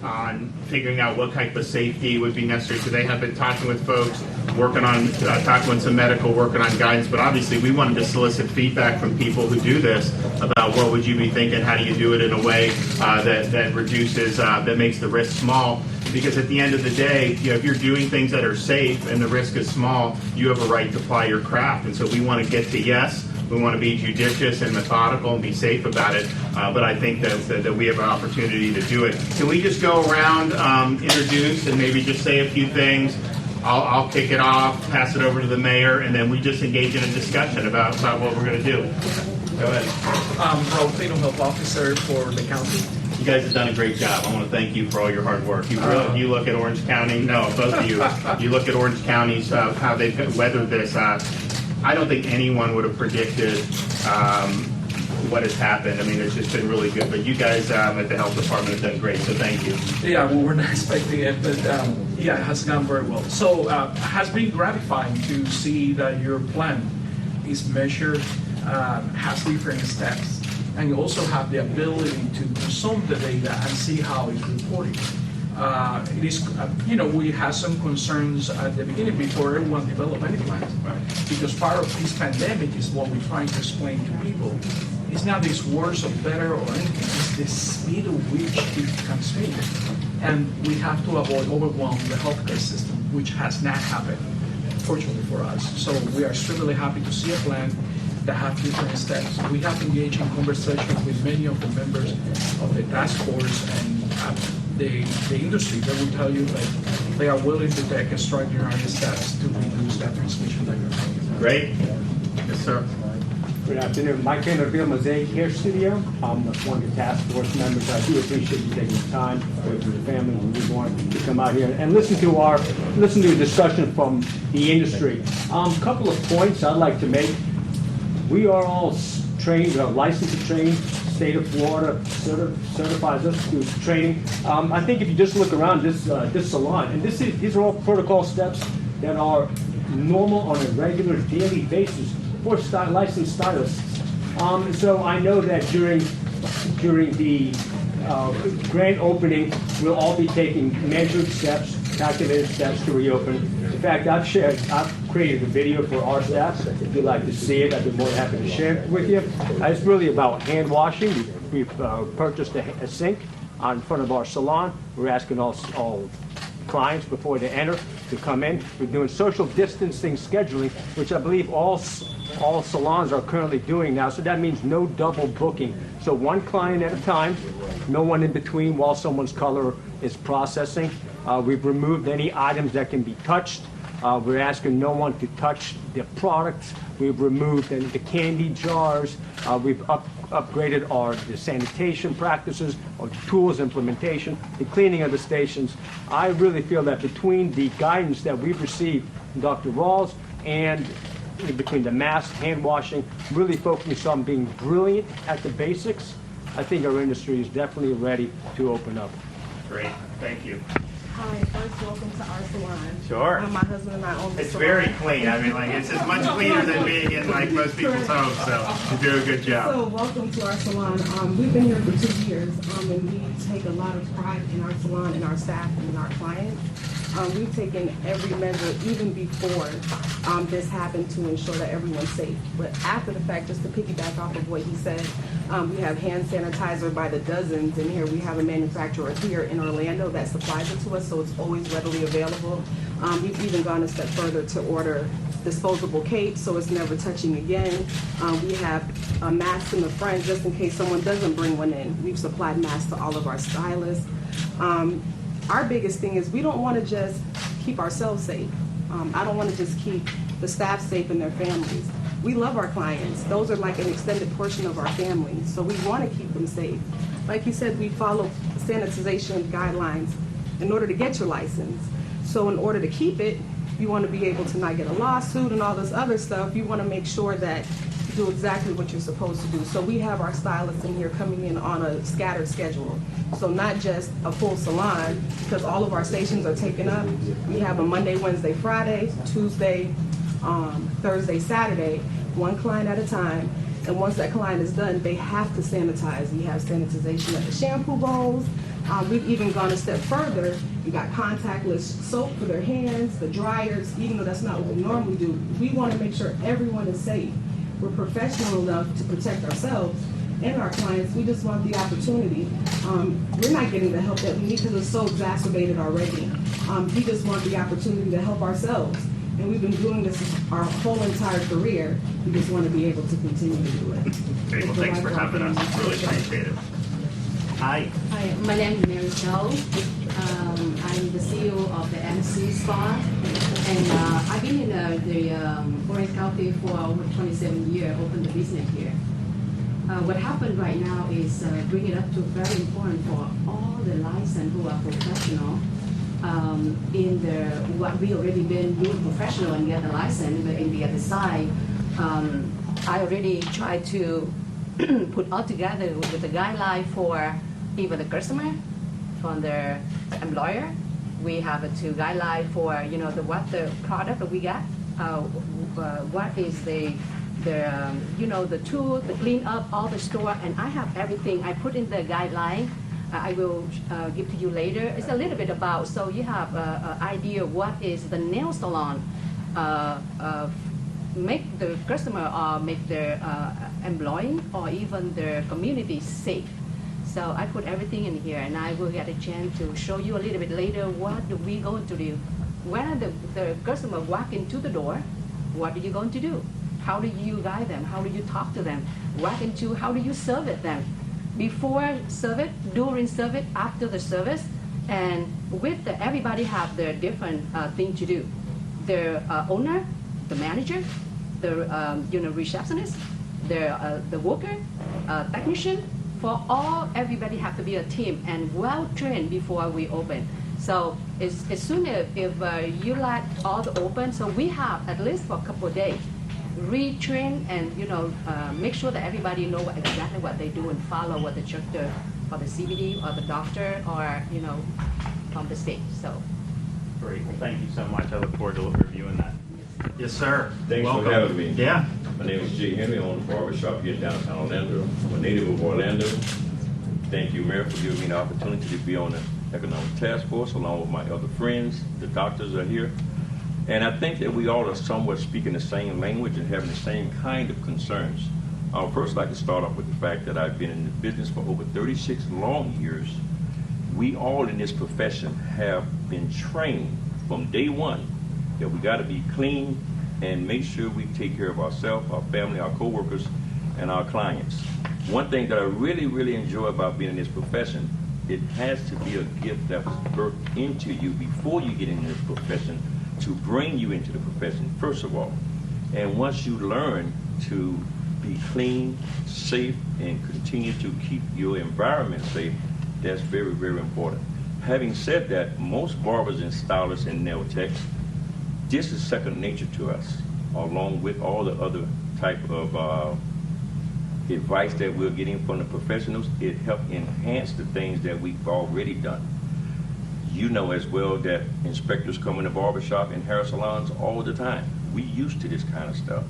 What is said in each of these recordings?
On figuring out what type of safety would be necessary. So they have been talking with folks, working on talking with some medical, working on guidance. But obviously, we wanted to solicit feedback from people who do this about what would you be thinking, how do you do it in a way that reduces, that makes the risk small. Because at the end of the day, if you're doing things that are safe and the risk is small, you have a right to apply your craft. And so we want to get to yes. We want to be judicious and methodical and be safe about it, but I think that we have an opportunity to do it. Can we just go around, introduce, and maybe just say a few things? I'll kick it off, pass it over to the mayor, and then we just engage in a discussion about what we're going to do. Go ahead. Rob Pino, Health Officer for the county. You guys have done a great job. I want to thank you for all your hard work. You look at Orange County, no, both of you, you look at Orange County's, how they've weathered this. I don't think anyone would have predicted what has happened. I mean, it's just been really good. But you guys at the health department have done great, so thank you. Yeah, well, we're not expecting it, but yeah, it has gone very well. So it has been gratifying to see that your plan is measured, has different steps, and you also have the ability to consume the data and see how it's reported. It is, we had some concerns at the beginning before everyone developed any plans, because part of this pandemic is what we're trying to explain to people. It's not this worse or better or anything, it's the speed at which it transmitted. And we have to avoid overwhelming the healthcare system, which has not happened, fortunately for us. So we are extremely happy to see a plan that have different steps. We have engaged in conversations with many of the members of the task force and the industry. They will tell you that they are willing to take extraordinary steps to reduce that transmission that you're talking about. Great. Yes, sir. Good afternoon. Mike Vanderbilt, Mosaic Hair Studio. I'm one of the task force members. I do appreciate you taking the time with your family and we want to come out here and listen to a discussion from the industry. A couple of points I'd like to make. We are all trained, licensed to train. State of Florida certifies us to training. I think if you just look around this salon, and these are all protocol steps that are normal on a regular daily basis for licensed stylists. So I know that during the grand opening, we'll all be taking measured steps, calculated steps to reopen. In fact, I've created a video for our staff. If you'd like to see it, I'd be more than happy to share it with you. It's really about hand washing. We've purchased a sink in front of our salon. We're asking all clients before they enter to come in. We're doing social distancing scheduling, which I believe all salons are currently doing now. So that means no double booking. So one client at a time, no one in between while someone's color is processing. We've removed any items that can be touched. We're asking no one to touch the products. We've removed the candy jars. We've upgraded the sanitation practices, our tools implementation, the cleaning of the stations. I really feel that between the guidance that we've received from Dr. Rawls and between the mask, hand washing, really focusing on being brilliant at the basics, I think our industry is definitely ready to open up. Great. Thank you. Hi, first welcome to our salon. Sure. My husband and I own the It's salon. very clean. I mean, it's as much cleaner than being in most people's homes. So you do a good job. So welcome to our salon. We've been here for 2 years, and we take a lot of pride in our salon and our staff and in our clients. We've taken every measure, even before this happened, to ensure that everyone's safe. But after the fact, just to piggyback off of what he said, we have hand sanitizer by the dozens in here. We have a manufacturer here in Orlando that supplies it to us, so it's always readily available. We've even gone a step further to order disposable capes, so it's never touching again. We have a mask in the front just in case someone doesn't bring one in. We've supplied masks to all of our stylists. Our biggest thing is we don't want to just keep ourselves safe. I don't want to just keep the staff safe and their families. We love our clients. Those are like an extended portion of our family, so we want to keep them safe. Like you said, we follow sanitization guidelines in order to get your license. So in order to keep it, you want to be able to not get a lawsuit and all this other stuff. You want to make sure that do exactly what you're supposed to do. So we have our stylists in here coming in on a scattered schedule. So not just a full salon, because all of our stations are taken up. We have a Monday, Wednesday, Friday, Tuesday, Thursday, Saturday, one client at a time. And once that client is done, they have to sanitize. We have sanitization at the shampoo bowls. We've even gone a step further. You got contactless soap for their hands, the dryers, even though that's not what we normally do. We want to make sure everyone is safe. We're professional enough to protect ourselves and our clients. We just want the opportunity. We're not getting the help that we need because it's so exacerbated already. We just want the opportunity to help ourselves. And we've been doing this our whole entire career. We just want to be able to continue to do it. Okay, well, thanks for having us. Really appreciate it. Hi. Hi, my name is Mary Jo. I'm the CEO of the MC Spa, and I've been in the Orange County for over 27 years, opened the business here. What happened right now is bring it up to very important for all the licensed who are professional in the what we already been doing professional and get the license, but in the other side, I already tried to put all together with the guideline for even the customer, from the employer. We have a two guideline for what the product that we got, what is the tool, the clean up all the store, and I have everything. I put in the guideline. I will give to you later. It's a little bit about, so you have an idea what is the nail salon make the customer or make their employee or even their community safe. So I put everything in here, and I will get a chance to show you a little bit later what we going to do. When the customer walk into the door, what are you going to do? How do you guide them? How do you talk to them? Walk into, how do you serve it them? Before service, during service, after the service, and with everybody have their different thing to do. The owner, the manager, the receptionist, the worker, technician. For all, everybody have to be a team and well trained before we open. So as soon as if you let all the open, so we have at least for a couple of days retrain and make sure that everybody know exactly what they do and follow what the instructor or the CBD or the doctor or from the state. So Great. Well, thank you so much. I look forward to reviewing that. Yes, sir. Thanks Welcome. for having me. Yeah. My name is Jay Henry. I own a barbershop here in downtown Orlando. I'm a native of Orlando. Thank you, Mayor, for giving me the opportunity to be on the Economic Task Force along with my other friends. The doctors are here. And I think that we all are somewhat speaking the same language and having the same kind of concerns. I would first like to start off with the fact that I've been in the business for over 36 long years. We all in this profession have been trained from day one that we got to be clean and make sure we take care of ourselves, our family, our coworkers, and our clients. One thing that I really, really enjoy about being in this profession, it has to be a gift that was birthed into you before you get into this profession to bring you into the profession, first of all. And once you learn to be clean, safe, and continue to keep your environment safe, that's very, very important. Having said that, most barbers and stylists and nail techs, this is second nature to us, along with all the other type of advice that we're getting from the professionals. It helps enhance the things that we've already done. You know as well that inspectors come in the barbershop and hair salons all the time. We used to this kind of stuff.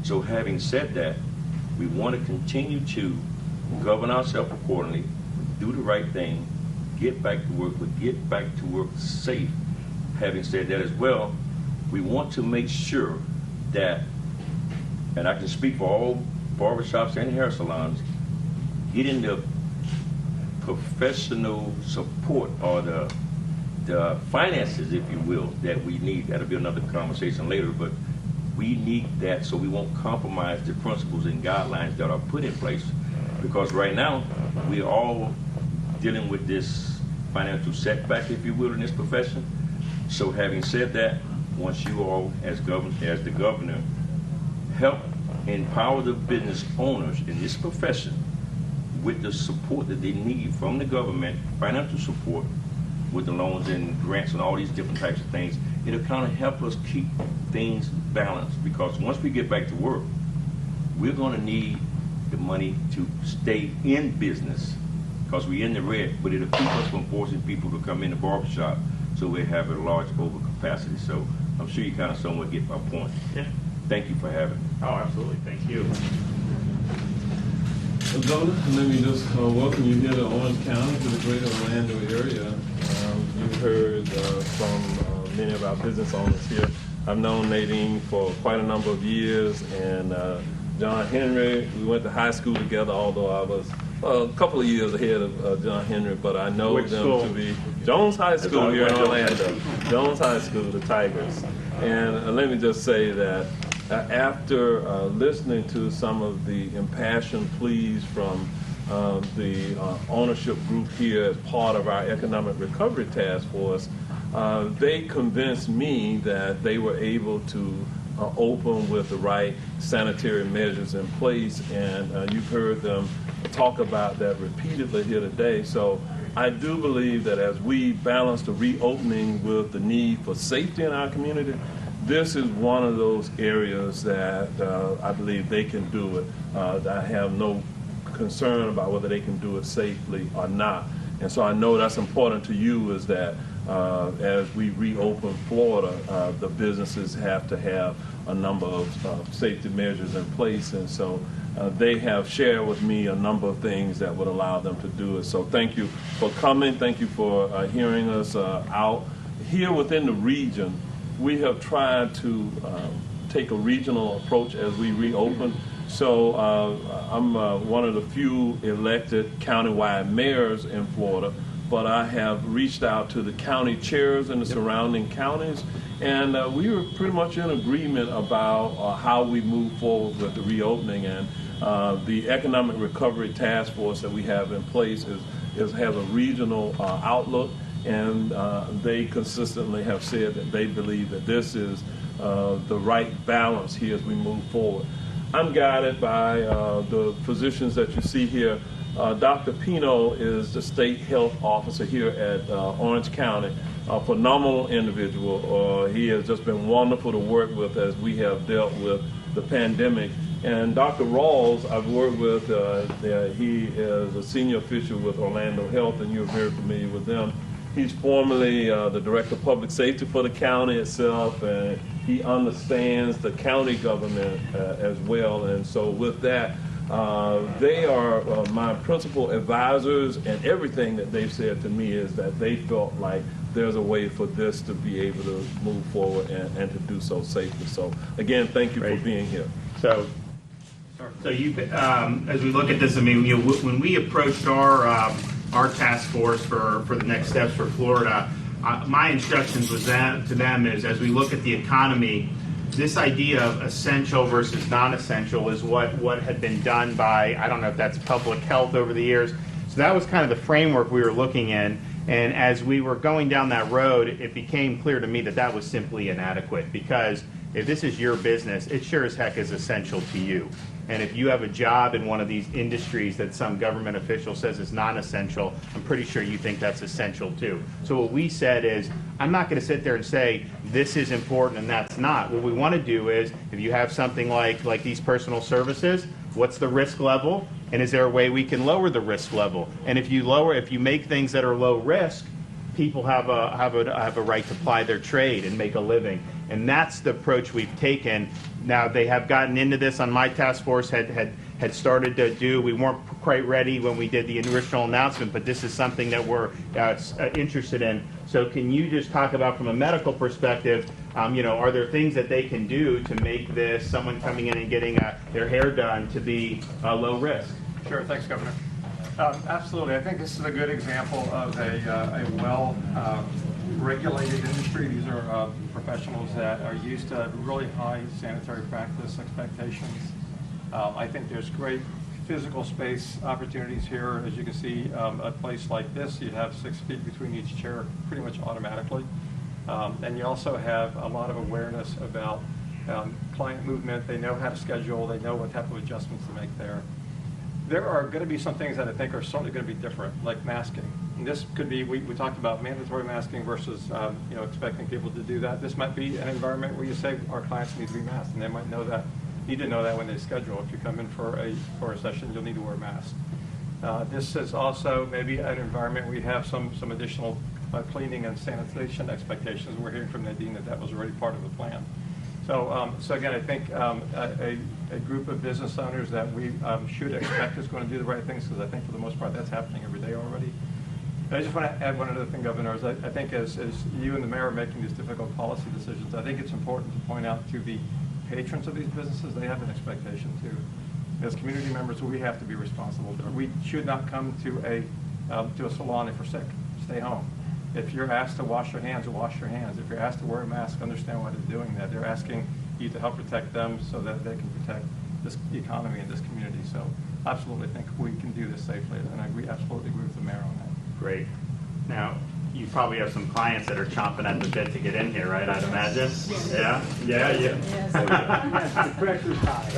So having said that, we want to continue to govern ourselves accordingly, do the right thing, get back to work, but get back to work safe. Having said that as well, we want to make sure that, and I can speak for all barbershops and hair salons, getting the professional support or the finances, if you will, that we need. That'll be another conversation later, but we need that so we won't compromise the principles and guidelines that are put in place. Because right now, we're all dealing with this financial setback, if you will, in this profession. So having said that, once you all, as the governor, help empower the business owners in this profession with the support that they need from the government, financial support, with the loans and grants and all these different types of things, it'll kind of help us keep things balanced. Because once we get back to work, we're going to need the money to stay in business because we're in the red, but it'll keep us from forcing people to come in the barbershop so we have a large overcapacity. So I'm sure you kind of somewhat get my point. Yeah. Thank you for having me. Oh, absolutely. Thank you. Well, Governor, let me just welcome you here to Orange County, to the greater Orlando area. You've heard from many of our business owners here. I've known Nadine for quite a number of years, and John Henry, we went to high school together, although I was a couple of years ahead of John Henry, but I know Which them school? to be Jones High School here in Orlando. Jones High School, the Tigers. And let me just say that after listening to some of the impassioned pleas from the ownership group here as part of our Economic Recovery Task Force, they convinced me that they were able to open with the right sanitary measures in place, and you've heard them talk about that repeatedly here today. So I do believe that as we balance the reopening with the need for safety in our community, this is one of those areas that I believe they can do it. I have no concern about whether they can do it safely or not. And so I know that's important to you, is that as we reopen Florida, the businesses have to have a number of safety measures in place. And so they have shared with me a number of things that would allow them to do it. So thank you for coming. Thank you for hearing us out. Here within the region, we have tried to take a regional approach as we reopen. So I'm one of the few elected countywide mayors in Florida, but I have reached out to the county chairs in the surrounding counties, and we were pretty much in agreement about how we move forward with the reopening. And the Economic Recovery Task Force that we have in place has a regional outlook, and they consistently have said that they believe that this is the right balance here as we move forward. I'm guided by the physicians that you see here. Dr. Pino is the state health officer here at Orange County, a phenomenal individual. He has just been wonderful to work with as we have dealt with the pandemic. And Dr. Rawls, I've worked with, he is a senior official with Orlando Health, and you're very familiar with them. He's formerly the Director of Public Safety for the county itself, and he understands the county government as well. And so with that, they are my principal advisors, and everything that they've said to me is that they felt like there's a way for this to be able to move forward and to do so safely. So again, thank you for being here. So you, as we look at this, I mean, you know, when we approached our task force for the next steps for Florida, my instructions was to them is, as we look at the economy, this idea of essential versus non-essential is what had been done by, I don't know if that's public health over the years. So that was kind of the framework we were looking in. And as we were going down that road, it became clear to me that that was simply inadequate, because if this is your business, it sure as heck is essential to you. And if you have a job in one of these industries that some government official says is non-essential, I'm pretty sure you think that's essential too. So what we said is, I'm not going to sit there and say this is important and that's not. What we want to do is, if you have something like these personal services, what's the risk level, and is there a way we can lower the risk level? And if you make things that are low risk, people have a right to ply their trade and make a living. And that's the approach we've taken. Now, they have gotten into this on my task force, had started to do. We weren't quite ready when we did the original announcement, but this is something that we're interested in. So can you just talk about, from a medical perspective, are there things that they can do to make this, someone coming in and getting their hair done, to be low risk? Sure, thanks, Governor. Absolutely. I think this is a good example of a well-regulated industry. These are professionals that are used to really high sanitary practice expectations. I think there's great physical space opportunities here. As you can see, a place like this, you have 6 feet between each chair pretty much automatically. And you also have a lot of awareness about client movement. They know how to schedule. They know what type of adjustments to make there. There are going to be some things that I think are certainly going to be different, like masking. And this could be, we talked about mandatory masking versus expecting people to do that. This might be an environment where you say our clients need to be masked, and they might know that need to know that when they schedule. If you come in for a session, you'll need to wear a mask. This is also maybe an environment we have some additional cleaning and sanitation expectations. We're hearing from Nadine that was already part of the plan. So again, I think a group of business owners that we should expect is going to do the right things, because I think for the most part that's happening every day already. And I just want to add one other thing, Governor, is I think as you and the mayor are making these difficult policy decisions, I think it's important to point out to the patrons of these businesses, they have an expectation too. As community members, we have to be responsible. We should not come to a salon if we're sick. Stay home. If you're asked to wash your hands, wash your hands. If you're asked to wear a mask, understand why they're doing that. They're asking you to help protect them so that they can protect this economy and this community. So absolutely think we can do this safely, and I absolutely agree with the mayor on that. Great. Now, you probably have some clients that are chomping at the bit to get in here, right, I'd imagine? Yeah? The pressure's high.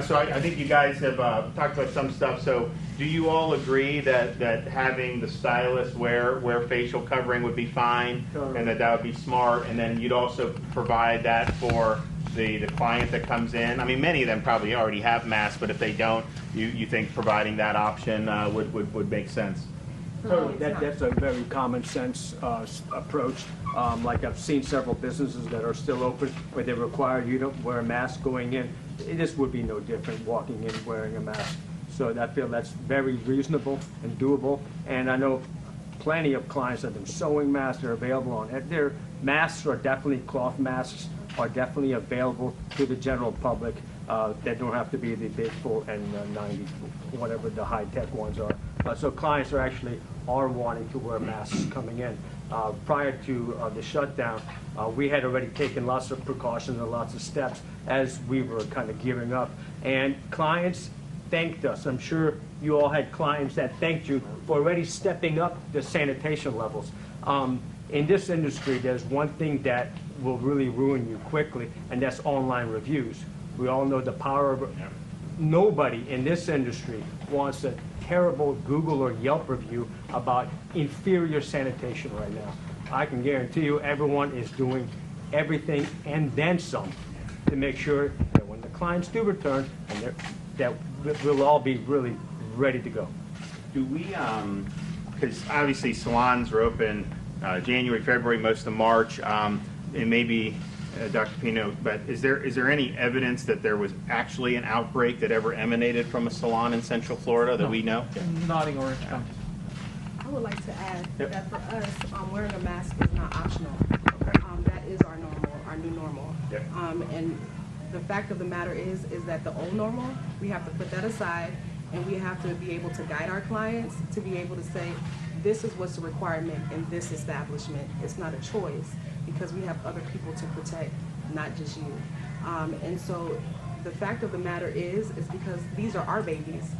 So I think you guys have talked about some stuff. So do you all agree that having the stylist wear facial covering would be fine, and that would be smart, and then you'd also provide that for the client that comes in? I mean, many of them probably already have masks, but if they don't, you think providing that option would make sense? Totally, that's a very common sense approach. Like I've seen several businesses that are still open where they require you to wear a mask going in. This would be no different walking in wearing a mask. So I feel that's very reasonable and doable. And I know plenty of clients that have been sewing masks. They're available on their masks are definitely cloth masks are definitely available to the general public. That don't have to be the big full N90, whatever the high-tech ones are. So clients are wanting to wear masks coming in. Prior to the shutdown, we had already taken lots of precautions and lots of steps as we were kind of gearing up. And clients thanked us. I'm sure you all had clients that thanked you for already stepping up the sanitation levels. In this industry, there's one thing that will really ruin you quickly, and that's online reviews. We all know the power of nobody in this industry wants a terrible Google or Yelp review about inferior sanitation right now. I can guarantee you everyone is doing everything and then some to make sure that when the clients do return, and that we'll all be really ready to go. Do we, because obviously salons are open January, February, most of March, and maybe Dr. Pino, but is there any evidence that there was actually an outbreak that ever emanated from a salon in Central Florida that we know? Not in Orange County. I would like to add that for us, wearing a mask is not optional. Okay. That is our normal, our new normal. Yep. And the fact of the matter is that the old normal, we have to put that aside, and we have to be able to guide our clients to be able to say, this is what's the requirement in this establishment. It's not a choice, because we have other people to protect, not just you. And so the fact of the matter is because these are our babies.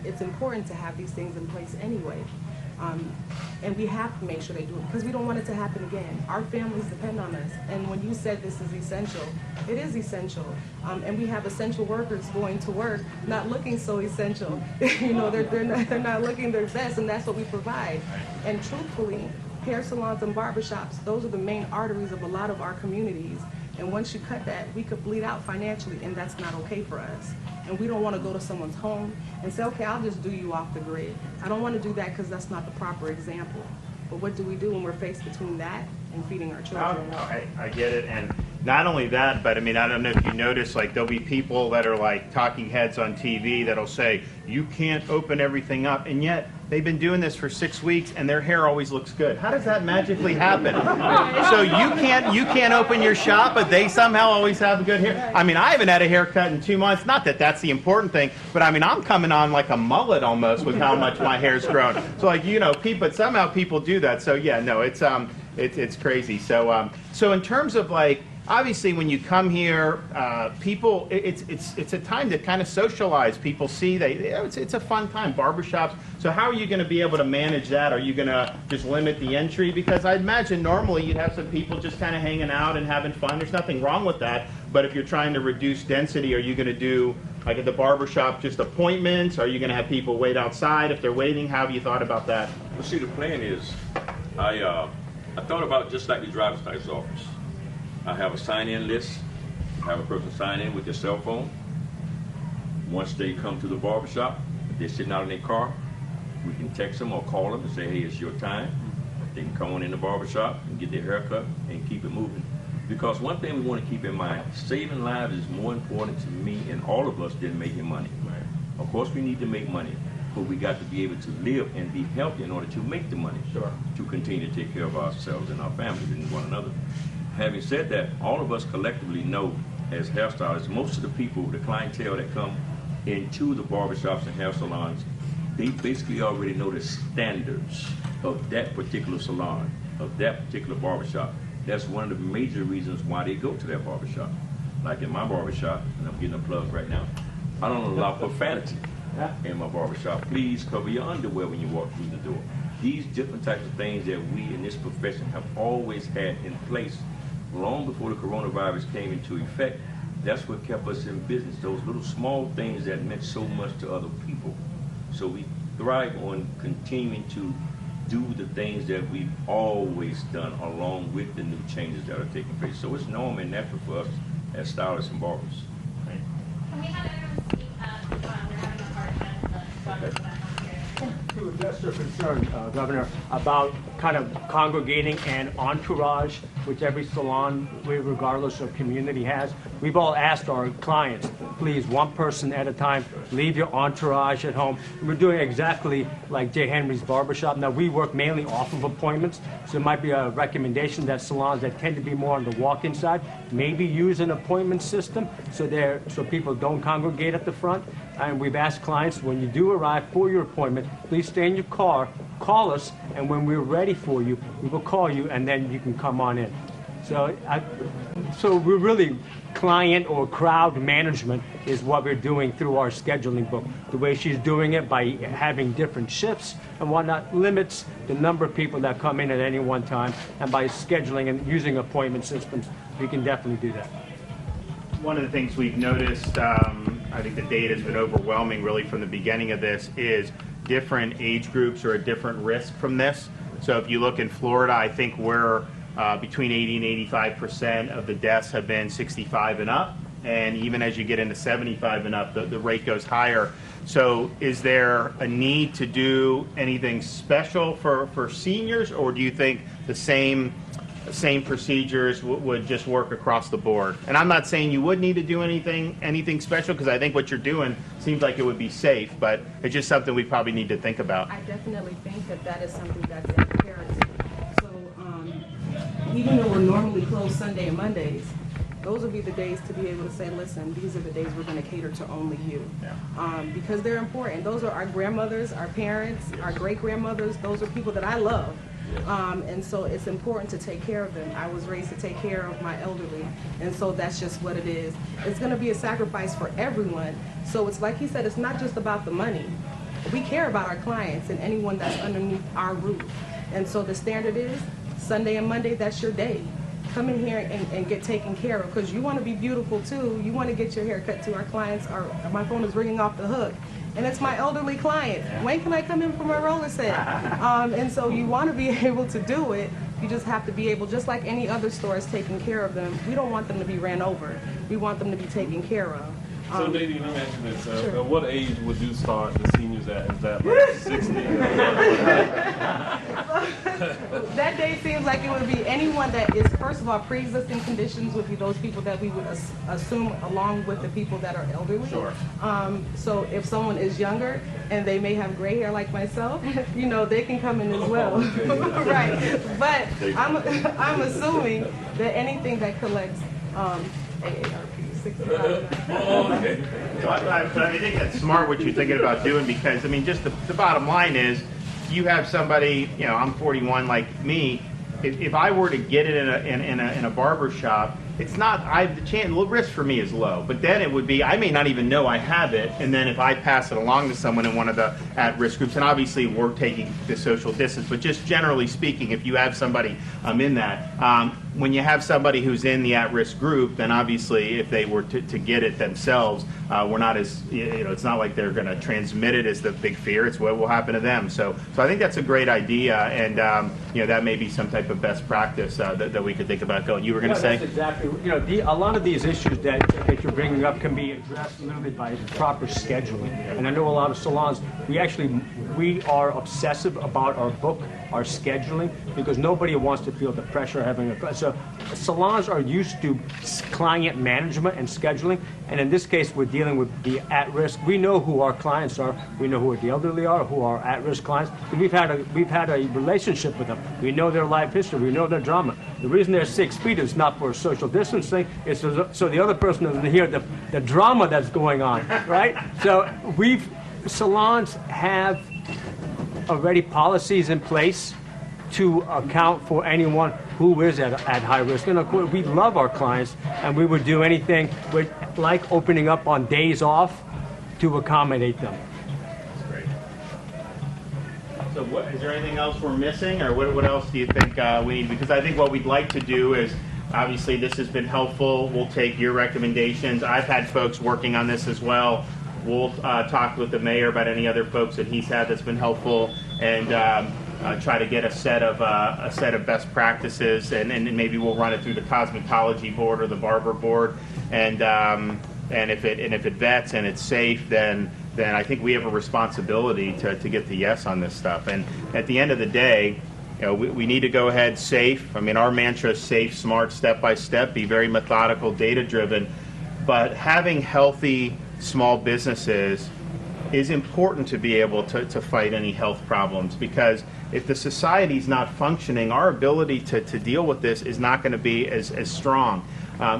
It's important to have these things in place anyway. And we have to make sure they do it, because we don't want it to happen again. Our families depend on us. And when you said this is essential, it is essential. And we have essential workers going to work, not looking so essential. You know, they're not looking their best, and that's what we provide. And truthfully, hair salons and barbershops, those are the main arteries of a lot of our communities. And once you cut that, we could bleed out financially, and that's not okay for us. And we don't want to go to someone's home and say, okay, I'll just do you off the grid. I don't want to do that, because that's not the proper example. But what do we do when we're faced between that and feeding our children? No, I get it. And not only that, but I mean, I don't know if you notice, like there'll be people that are like talking heads on TV that'll say, you can't open everything up. And yet they've been doing this for 6 weeks and their hair always looks good. How does that magically happen? So you can't open your shop, but they somehow always have good hair. I mean, I haven't had a haircut in 2 months. Not that that's the important thing, but I mean, I'm coming on like a mullet almost with how much my hair's grown. So like, you know, but somehow people do that. So yeah, no, it's crazy. So in terms of like, obviously, when you come here, people, it's a time to kind of socialize. People see it's a fun time. Barbershops. So how are you going to be able to manage that? Are you going to just limit the entry? Because I imagine normally you'd have some people just kind of hanging out and having fun. There's nothing wrong with that. But if you're trying to reduce density, are you going to do, like at the barbershop, just appointments? Are you going to have people wait outside if they're waiting? How have you thought about that? Well, see, the plan is, I thought about just like the driver's license office. I have a sign-in list, have a person sign in with their cell phone. Once they come to the barbershop, if they're sitting out in their car, we can text them or call them and say, hey, it's your time. They can come on in the barbershop and get their hair cut and keep it moving. Because one thing we want to keep in mind, saving lives is more important to me and all of us than making money. Of course, we need to make money, but we got to be able to live and be healthy in order to make the money. Sure. To continue to take care of ourselves and our families and one another. Having said that, all of us collectively know as hairstylists, most of the people, the clientele that come into the barbershops and hair salons, they basically already know the standards of that particular salon, of that particular barbershop. That's one of the major reasons why they go to that barbershop. Like in my barbershop, and I'm getting a plug right now, I don't allow profanity in my barbershop. Please cover your underwear when you walk through the door. These different types of things that we in this profession have always had in place long before the coronavirus came into effect. That's what kept us in business, those little small things that meant so much to other people. So we thrive on continuing to do the things that we've always done along with the new changes that are taking place. So it's normal and natural for us as stylists and barbers. Can we have everyone speak up? We're having a hard time, but back on here. To address your concern, Governor, about kind of congregating an entourage, which every salon, regardless of community, has, we've all asked our clients, please, one person at a time, leave your entourage at home. We're doing exactly like J. Henry's Barbershop. Now, we work mainly off of appointments, so it might be a recommendation that salons that tend to be more on the walk-in side maybe use an appointment system so people don't congregate at the front. And we've asked clients, when you do arrive for your appointment, please stay in your car, call us, and when we're ready for you, we will call you, and then you can come on in. So we're really client or crowd management is what we're doing through our scheduling book. The way she's doing it by having different shifts and whatnot limits the number of people that come in at any one time, and by scheduling and using appointment systems, we can definitely do that. One of the things we've noticed, I think the data has been overwhelming really from the beginning of this, is different age groups are at different risk from this. So if you look in Florida, I think we're between 80 and 85% of the deaths have been 65 and up. And even as you get into 75 and up, the rate goes higher. So is there a need to do anything special for seniors, or do you think the same procedures would just work across the board? And I'm not saying you would need to do anything special, because I think what you're doing seems like it would be safe, but it's just something we probably need to think about. I definitely think that is something that's imperative. So even though we're normally closed Sunday and Mondays, those would be the days to be able to say, listen, these are the days we're going to cater to only you. Yeah. Because they're important. Those are our grandmothers, our parents, our great-grandmothers. Those are people that I love. And so it's important to take care of them. I was raised to take care of my elderly, and so that's just what it is. It's going to be a sacrifice for everyone. So it's like he said, it's not just about the money. We care about our clients and anyone that's underneath our roof. And so the standard is Sunday and Monday, that's your day. Come in here and get taken care of, because you want to be beautiful too. You want to get your hair cut too. Our clients are, my phone is ringing off the hook. And it's my elderly client. When can I come in for my roller set? And so you want to be able to do it. You just have to be able, just like any other store is taking care of them. We don't want them to be ran over. We want them to be taken care of. So, Nadine, let me ask you this. Sure. At what age would you start the seniors at? Is that like 60? That day seems like it would be anyone that is, first of all, pre-existing conditions would be those people that we would assume along with the people that are elderly. Sure. So if someone is younger and they may have gray hair like myself, you know, they can come in as well. Right. But I'm assuming that anything that collects AARP. Okay. I think that's smart what you're thinking about doing, because I mean, just the bottom line is, you have somebody, you know, I'm 41 like me. If I were to get it in a barber shop, it's not, the risk for me is low, but then it would be, I may not even know I have it, and then if I pass it along to someone in one of the at-risk groups, and obviously we're taking the social distance, but just generally speaking, if you have somebody in that, when you have somebody who's in the at-risk group, then obviously if they were to get it themselves, we're not as, it's not like they're going to transmit it as the big fear. It's what will happen to them. So I think that's a great idea, and that may be some type of best practice that we could think about going. You were going to say? That's exactly. A lot of these issues that you're bringing up can be addressed literally by proper scheduling. And I know a lot of salons, we are obsessive about our book, our scheduling, because nobody wants to feel the pressure of having so salons are used to client management and scheduling, and in this case we're dealing with the at-risk. We know who our clients are, we know who the elderly are, who are at-risk clients, and we've had a relationship with them. We know their life history, we know their drama. The reason they're 6 feet is not for social distancing, it's so the other person doesn't hear the drama that's going on, right? So salons have already policies in place to account for anyone who is at high risk. And of course, we love our clients, and we would do anything like opening up on days off to accommodate them. Great. So is there anything else we're missing, or what else do you think we need? Because I think what we'd like to do is, obviously this has been helpful. We'll take your recommendations. I've had folks working on this as well. We'll talk with the mayor about any other folks that he's had that's been helpful, and try to get a set of best practices, and maybe we'll run it through the cosmetology board or the barber board, and if it vets and it's safe, then I think we have a responsibility to get the yes on this stuff. And at the end of the day, we need to go ahead safe. I mean, our mantra is safe, smart, step by step, be very methodical, data driven, but having healthy small businesses is important to be able to fight any health problems, because if the society's not functioning, our ability to deal with this is not going to be as strong.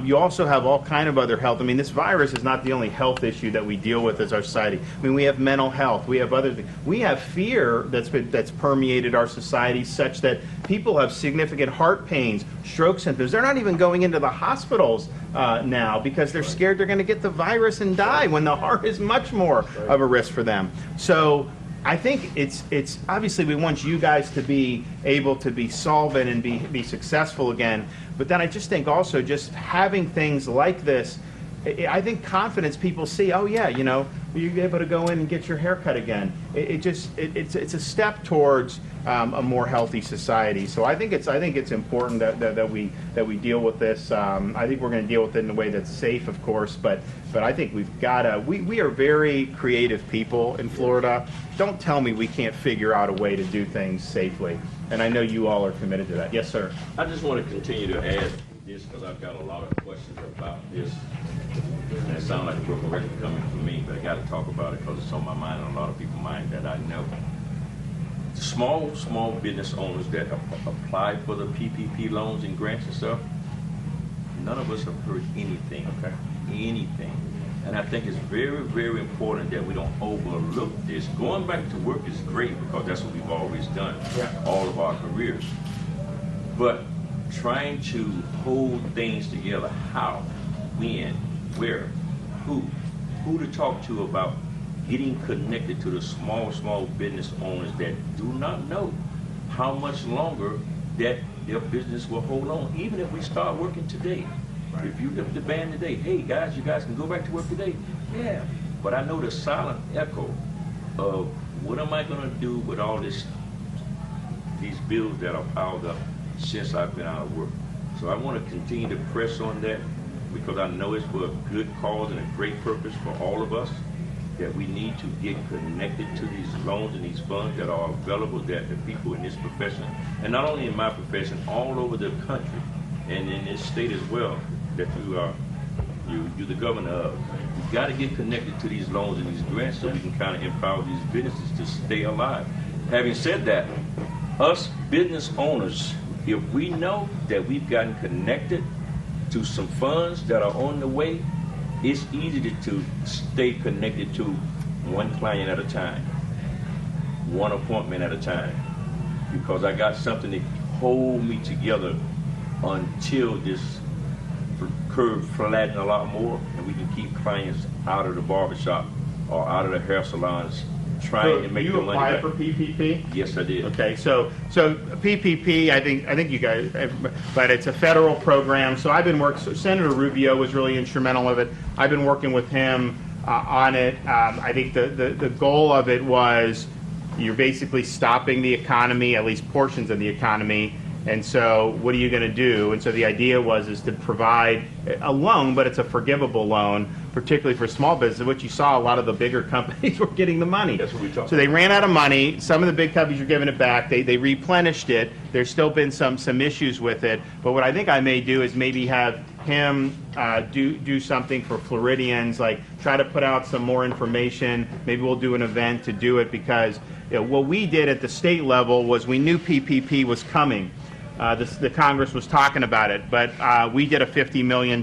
You also have all kind of other health. I mean, this virus is not the only health issue that we deal with as our society. I mean, we have mental health. We have other things. We have fear that's permeated our society, such that people have significant heart pains, stroke symptoms. They're not even going into the hospitals now because they're scared they're going to get the virus and die, when the heart is much more of a risk for them. So I think it's obviously we want you guys to be able to be solvent and be successful again. But then I just think also just having things like this, I think confidence, people see, oh yeah, you're able to go in and get your hair cut again. It's a step towards a more healthy society. So I think it's important that we deal with this. I think we're going to deal with it in a way that's safe, of course, but I think we've got to. We are very creative people in Florida. Don't tell me we can't figure out a way to do things safely. And I know you all are committed to that. Yes, sir. I just want to continue to add this because I've got a lot of questions about this. And it sounds like a broken record coming from me, but I got to talk about it because it's on my mind and a lot of people's mind that I know. Small business owners that apply for the PPP loans and grants and stuff, none of us have heard anything. Okay. Anything. And I think it's very, very important that we don't overlook this. Going back to work is great because that's what we've always done, all of our careers. But trying to hold things together, how, when, where, who to talk to about getting connected to the small business owners that do not know how much longer that their business will hold on, even if we start working today. Right. If you lift the ban today, hey guys, you guys can go back to work today. Yeah. But I know the silent echo of what am I going to do with all these bills that are piled up since I've been out of work. So I want to continue to press on that because I know it's for a good cause and a great purpose for all of us, that we need to get connected to these loans and these funds that are available, that the people in this profession, and not only in my profession, all over the country and in this state as well, that you're the governor of. You've got to get connected to these loans and these grants so we can kind of empower these businesses to stay alive. Having said that, us business owners, if we know that we've gotten connected to some funds that are on the way, it's easy to stay connected to one client at a time, one appointment at a time, because I got something to hold me together until this curve flattens a lot more and we can keep clients out of the barbershop or out of the hair salons trying to make you the money applied back. for PPP? Yes, I did. Okay, so PPP, I think you guys, but it's a federal program. So I've been working. So Senator Rubio was really instrumental of it. I've been working with him on it. I think the goal of it was you're basically stopping the economy, at least portions of the economy. And so what are you going to do? And so the idea is to provide a loan, but it's a forgivable loan, particularly for small business, which you saw a lot of the bigger companies were getting the money. That's what we talked So they ran out of money. Some of the big companies are giving it back. They replenished it. There's still been some issues with it. But what I think I may do is maybe have him do something for Floridians, like try to put out some more information. Maybe we'll do an event to do it because what we did at the state level was we knew PPP was coming. The Congress was talking about it, but we did a $50 million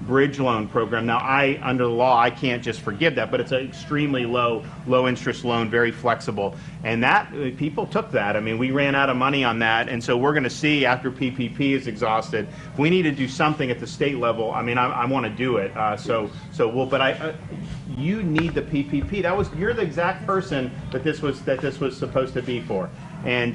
bridge loan program. Now, under the law, I can't just forgive that, but it's an extremely low interest loan, very flexible. And that, people took that. I mean, we ran out of money on that, and so we're going to see after PPP is exhausted, if we need to do something at the state level, I mean, I want to do it. You need the PPP. You're the exact person that this was supposed to be for. And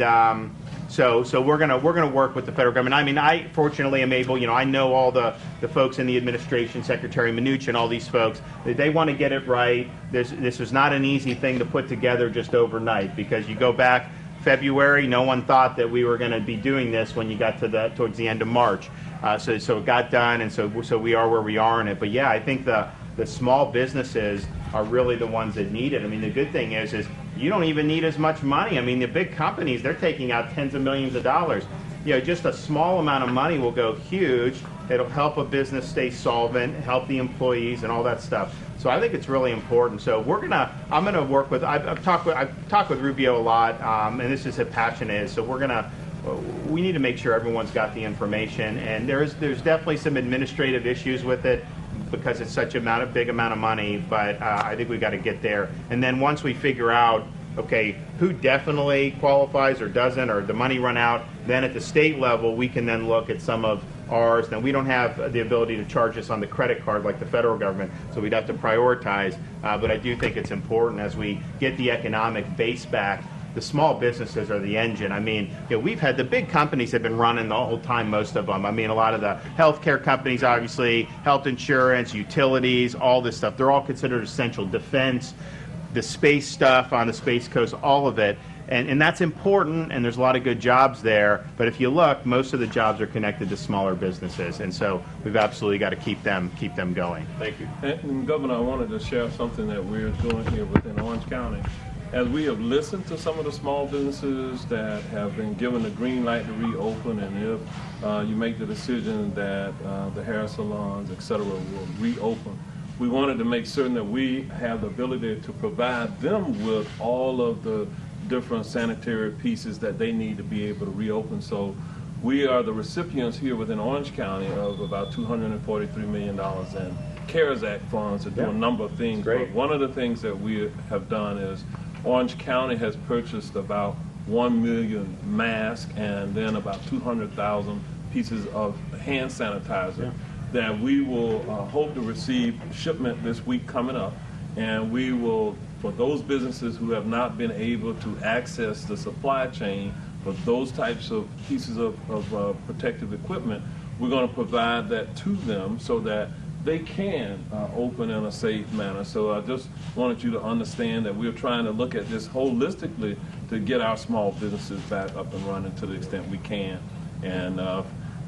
so we're gonna work with the federal government. I mean, I fortunately am able. I know all the folks in the administration, Secretary Mnuchin, and all these folks. They want to get it right. This was not an easy thing to put together just overnight, because you go back February, no one thought that we were going to be doing this when you got towards the end of March. So it got done, and so we are where we are in it. But yeah, I think the small businesses are really the ones that need it. I mean, the good thing is you don't even need as much money. I mean, the big companies, they're taking out tens of millions of dollars. Just a small amount of money will go huge. It'll help a business stay solvent, help the employees, and all that stuff. So I think it's really important. So I'm gonna work with. I've talked with Rubio a lot, and this is how passionate is. So we need to make sure everyone's got the information, and there's definitely some administrative issues with it, because it's such a big amount of money, but I think we got to get there. And then once we figure out, okay, who definitely qualifies or doesn't, or the money run out, then at the state level, we can then look at some of ours. Now, we don't have the ability to charge us on the credit card like the federal government, so we'd have to prioritize. But I do think it's important as we get the economic base back. The small businesses are the engine. I mean, we've had the big companies have been running the whole time, most of them. I mean, a lot of the healthcare companies, obviously, health insurance, utilities, all this stuff, they're all considered essential. Defense, the space stuff on the Space Coast, all of it. And that's important, and there's a lot of good jobs there. But if you look, most of the jobs are connected to smaller businesses. And so we've absolutely got to keep them going. Thank you. And Governor, I wanted to share something that we're doing here within Orange County. As we have listened to some of the small businesses that have been given the green light to reopen, and if you make the decision that the hair salons, et cetera, will reopen, we wanted to make certain that we have the ability to provide them with all of the different sanitary pieces that they need to be able to reopen. So we are the recipients here within Orange County of about $243 million in CARES Act funds to do a number of things. Great. But one of the things that we have done is Orange County has purchased about 1 million masks and then about 200,000 pieces of hand sanitizer that we will hope to receive shipment this week coming up. And we will, for those businesses who have not been able to access the supply chain for those types of pieces of protective equipment, we're going to provide that to them so that they can open in a safe manner. So I just wanted you to understand that we're trying to look at this holistically to get our small businesses back up and running to the extent we can. And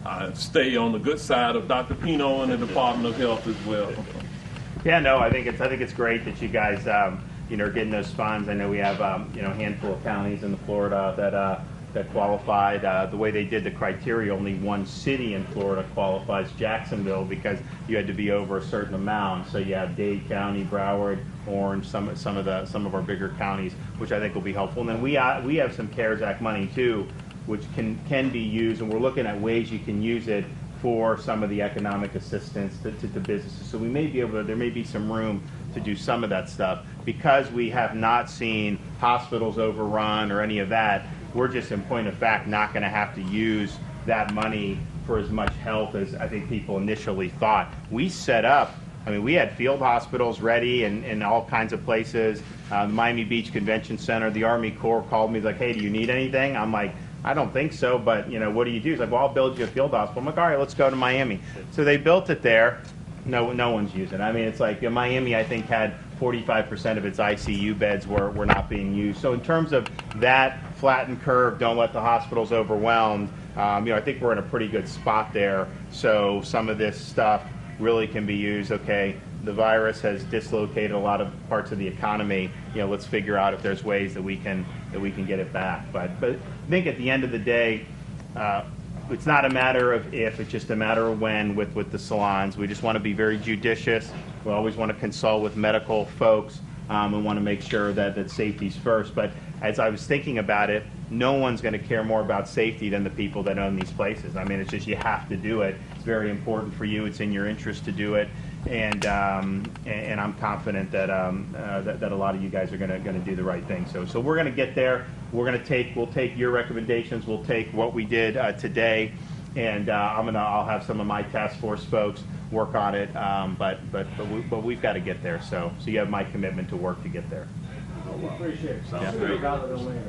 I stay on the good side of Dr. Pino and the Department of Health as well. Yeah, no, I think it's great that you guys are getting those funds. I know we have a handful of counties in Florida that qualified. The way they did the criteria, only one city in Florida qualifies, Jacksonville, because you had to be over a certain amount. So you have Dade County, Broward, Orange, some of our bigger counties, which I think will be helpful. And then we have some CARES Act money too, which can be used, and we're looking at ways you can use it for some of the economic assistance to businesses. So we may be able to, there may be some room to do some of that stuff. Because we have not seen hospitals overrun or any of that, we're just, in point of fact, not going to have to use that money for as much help as I think people initially thought. We set up I mean, we had field hospitals ready in all kinds of places. Miami Beach Convention Center, the Army Corps called me, like, hey, do you need anything? I'm like, I don't think so, but what do you do? He's like, well, I'll build you a field hospital. I'm like, all right, let's go to Miami. So they built it there. No one's using it. I mean, it's like Miami, I think, had 45% of its ICU beds were not being used. So in terms of that flattened curve, don't let the hospitals overwhelmed, I think we're in a pretty good spot there. So some of this stuff really can be used. Okay, the virus has dislocated a lot of parts of the economy. Let's figure out if there's ways that we can get it back. But I think at the end of the day, it's not a matter of if, it's just a matter of when with the salons. We just want to be very judicious. We always want to consult with medical folks and want to make sure that safety's first. But as I was thinking about it, no one's going to care more about safety than the people that own these places. I mean, it's just you have to do it. It's very important for you. It's in your interest to do it. And I'm confident that that a lot of you guys are going to do the right thing. So we're going to get there. We'll take your recommendations. We'll take what we did today, and I'll have some of my task force folks work on it. But we've got to get there. So you have my commitment to work to get there. Appreciate it. Sounds great.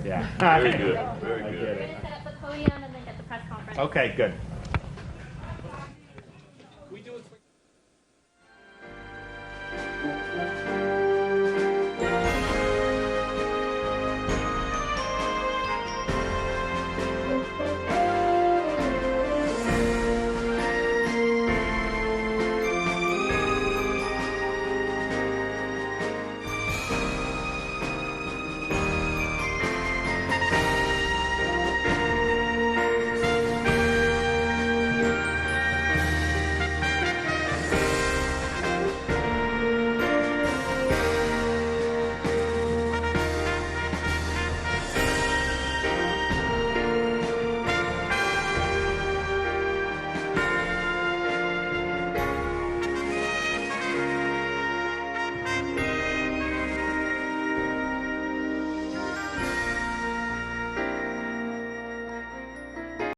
Yeah. Very good. Very I good. get We're it. gonna set up the podium and then get the press conference. Okay, good.